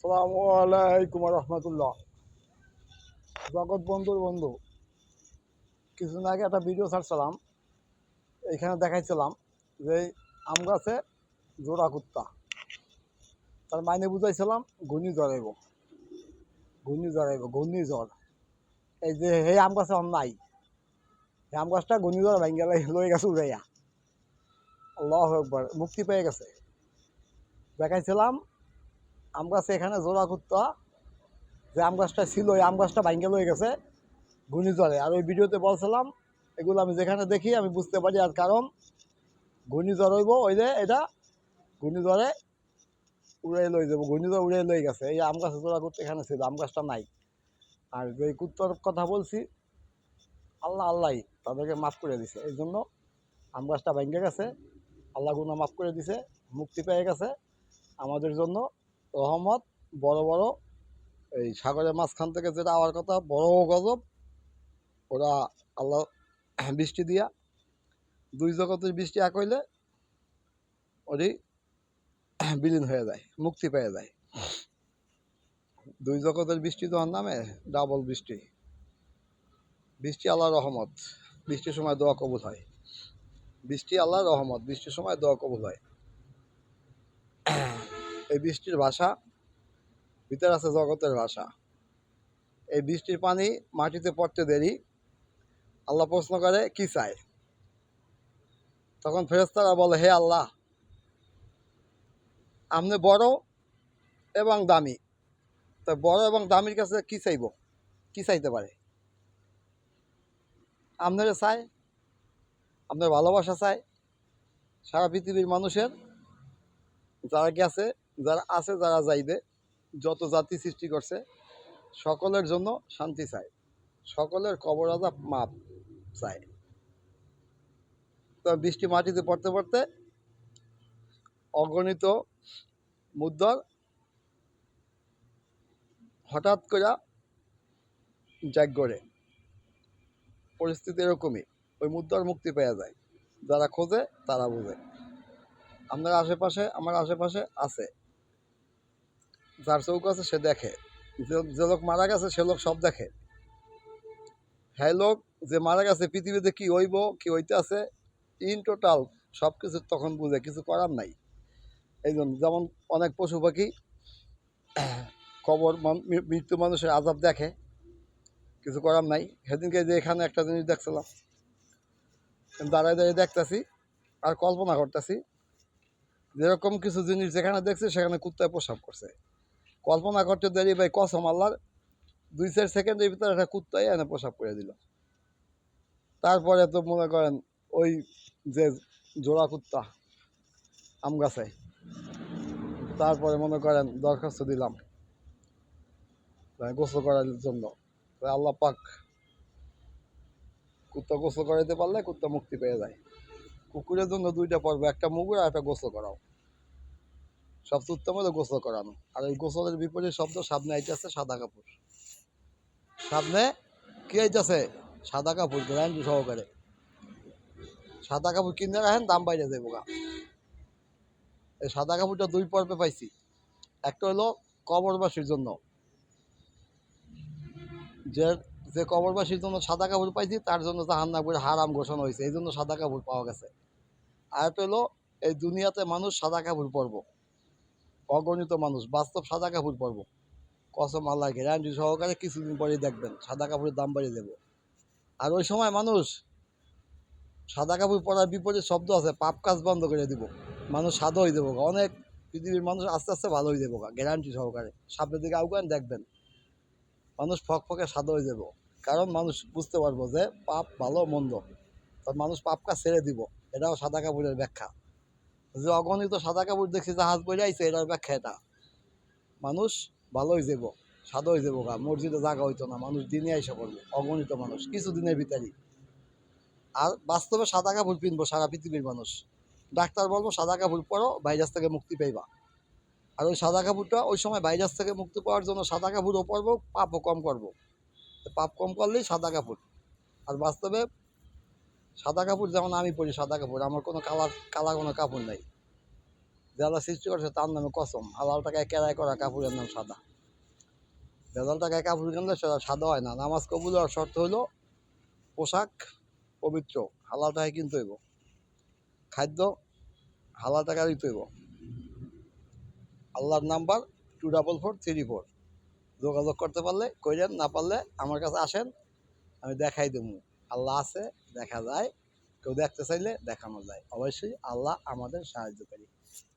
আসসালামু আলাইকুম রহমতুল্লাহ। জগৎ বন্ধুর বন্ধু, কিছুদিন আগে একটা ভিডিও ছাড়ছিলাম। এখানে দেখাইছিলাম যে আম গাছে জোড়া কুত্তা, তার মাইনে বুঝাইছিলাম ঘূর্ণিঝড় আইব, ঘূর্ণিঝড়। এই যে এই আম গাছে আম নাই, এই আম গাছটা ঘূর্ণিঝড় ভাঙ্গা লয়ে গেছে উড়াইয়া। আল্লাহু আকবার, মুক্তি পেয়ে গেছে। দেখাইছিলাম আম গাছে এখানে জোড়া কুত্তা, যে আম গাছটা ছিল এই আম গাছটা ভাঙ্গা লয়ে গেছে ঘূর্ণিঝড়ে। আর ওই ভিডিওতে বলছিলাম এগুলো আমি যেখানে দেখি আমি বুঝতে পারি। আর কারণ ঘূর্ণিঝড় হইব, ওই যে এটা ঘূর্ণিঝড়ে উড়াই লই যাবো, ঘূর্ণিঝড় উড়াই লই গেছে। এই আম গাছে জোড়া করতে এখানে ছিল, আম গাছটা নাই। আর যে কুত্তর কথা বলছি, আল্লাহ আল্লাহ তাদেরকে মাফ করে দিছে। এই জন্য আম গাছটা ভেঙে গেছে, আল্লাহ গুনাহ মাফ করে দিছে, মুক্তি পেয়ে গেছে। আমাদের জন্য রহমত। বড় বড় এই সাগরের মাঝখান থেকে যেটা আওয়ার কথা, বড় গজব, ওরা আল্লাহ বৃষ্টি দিয়া, দুই জগতের বৃষ্টি এক হইলে ওরই বিলীন হয়ে যায়, মুক্তি পেয়ে যায়। দুই জগতের বৃষ্টি তোমার নামে ডাবল বৃষ্টি। বৃষ্টি আল্লাহর রহমত, বৃষ্টির সময় দোয়া কবুল হয়। বৃষ্টি আল্লাহর রহমত, বৃষ্টির সময় দোয়া কবুল হয়। এই বৃষ্টির ভাষা, ভিতরে আছে জগতের ভাষা। এই বৃষ্টির পানি মাটিতে পড়তে দেরি, আল্লাহ প্রশ্ন করে কি চায়? তখন ফেরেশতারা বলে, হে আল্লাহ, আপনি বড় এবং দামি, তা বড় এবং দামির কাছে কি চাইব? কি চাইতে পারে? আপনারা চায়, আপনার ভালোবাসা চায়। সারা পৃথিবীর মানুষের যারা গেছে, যারা আছে, যারা যাইবে, যত জাতি সৃষ্টি করছে, সকলের জন্য শান্তি চায়, সকলের কবর আযাব মাপ চায়। তো বৃষ্টি মাটিতে পড়তে পড়তে অগণিত মুদ্রার হঠাৎ করে জ্যাক গড়ে। পরিস্থিতি এরকমই, ওই মুদ্রার মুক্তি পাওয়া যায়। যারা খোঁজে তারা বোঝে। আপনার আশেপাশে, আমার আশেপাশে আছে, যার চৌক আছে সে দেখে। যে লোক মারা গেছে সে লোক সব দেখে। হ্যাঁ, লোক যে মারা গেছে পৃথিবীতে কি হইব, কি হইতে আছে, ইন টোটাল সব কিছু তখন বুঝে, কিছু করার নাই। এই জন্য যেমন অনেক পশু পাখি কবর মৃত্যু মানুষের আযাব দেখে, কিছু করার নাই। সেদিনকে যে এখানে একটা জিনিস দেখছিলাম, দাঁড়ায় দাঁড়িয়ে দেখতেছি আর কল্পনা করতেছি, যেরকম কিছু জিনিস যেখানে দেখছি সেখানে কুত্তায় প্রসাব করছে। কল্পনা করতে দেরি ভাই, কসম আল্লাহর, 2-4 সেকেন্ডের ভিতরে একটা কুত্তায় এনে প্রসাব করে দিল। তারপরে তো মনে করেন ওই যে জোড়া কুত্তা আম গাছে, তারপরে মনে করেন দরখাস্ত দিলাম গোসল করার জন্য। আল্লাহ পাক কুত্তা গোসল করাইতে পারলে কুত্তা মুক্তি পেয়ে যায়। কুকুরের জন্য 2টা পর্ব, একটা মুগুর আর একটা গোসল করাও। সবচেয়ে উত্তম হলো গোসল করানো। আর এই গোসলের বিপরীত শব্দ সামনে আইতেছে সাদা কাপড়। সামনে কি আইতেছে? সাদা কাপড়, গ্যারান্টি সহকারে। সাদা কাপড় কিনে রাখেন, দাম বাইরে যাবো গা। এই সাদা কাপড়টা 2 পর্বে পাইছি। একটা হলো কবরবাসীর জন্য, যে যে কবরবাসীর জন্য সাদা কাপড় পাইছি তার জন্য জাহান্নামের হারাম ঘোষণা হয়েছে, এই জন্য সাদা কাপড় পাওয়া গেছে। আর একটা হলো এই দুনিয়াতে মানুষ সাদা কাপড় পরবো, অগণিত মানুষ বাস্তব সাদা কাপড় পরবো। কসম আল্লাহ, গ্যারান্টি সহকারে কিছুদিন পরেই দেখবেন সাদা কাপড়ের দাম বাড়িয়ে দেবো। আর ওই সময় মানুষ সাদা কাপড় পরার বিপরীত শব্দ আছে, পাপ কাজ বন্ধ করে দিব, মানুষ সাদা হয়ে দেবো। অনেক পৃথিবীর মানুষ আস্তে আস্তে ভালো হয়ে যাবো, গ্যারান্টি সহকারে। সামনের দিকে আগুন দেখবেন, মানুষ ফকফকে সাদা হয়ে যাবো। কারণ মানুষ বুঝতে পারবো যে পাপ ভালো মন্দ, তার মানুষ পাপ কাজ ছেড়ে দিব। এটাও সাদা কাপড়ের ব্যাখ্যা। যে অগণিত সাদা কাপড় দেখছি জাহাজ বইলে আইছে, এটার ব্যাখ্যা এটা। মানুষ ভালো হয়ে যাবো, সাদা হয়ে যাবো গা, মসজিদে জায়গা হইতো না, মানুষ দিনে আইসা করবো, অগণিত মানুষ কিছুদিনের ভিতরেই। আর বাস্তবে সাদা কাপড় পিনবো সারা পৃথিবীর মানুষ। ডাক্তার বলবো সাদা কাপড় পরো, ভাইরাস থেকে মুক্তি পাইবা। আর ওই সাদা কাপড়টা ওই সময় ভাইরাস থেকে মুক্তি পাওয়ার জন্য সাদা কাপড়ও পরবো, পাপও কম করবো। পাপ কম করলেই সাদা কাপড়। আর বাস্তবে সাদা কাপড় যেমন আমি পরি সাদা কাপড়, আমার কোনো কালা কোনো কাপড় নাই। যে আল্লাহ সৃষ্টি করেছে তার নামে কসম, হালাল টাকায় কেরাই করা কাপড়ের নাম সাদা। ভেজাল টাকায় কাপড় কিনলে সেটা সাদা হয় না। নামাজ কবুল হওয়ার শর্ত হইল পোশাক পবিত্র, হালাল টাকায় কিনতে হইব। খাদ্য হালাল টাকা দিতে হইব। আল্লাহর নাম্বার 24434। যোগাযোগ করতে পারলে কইরেন, না পারলে আমার কাছে আসেন, আমি দেখাই দেবো। আল্লাহ আছে, দেখা যায়। কেউ দেখতে চাইলে দেখানো যায়। অবশ্যই আল্লাহ আমাদের সাহায্যকারী।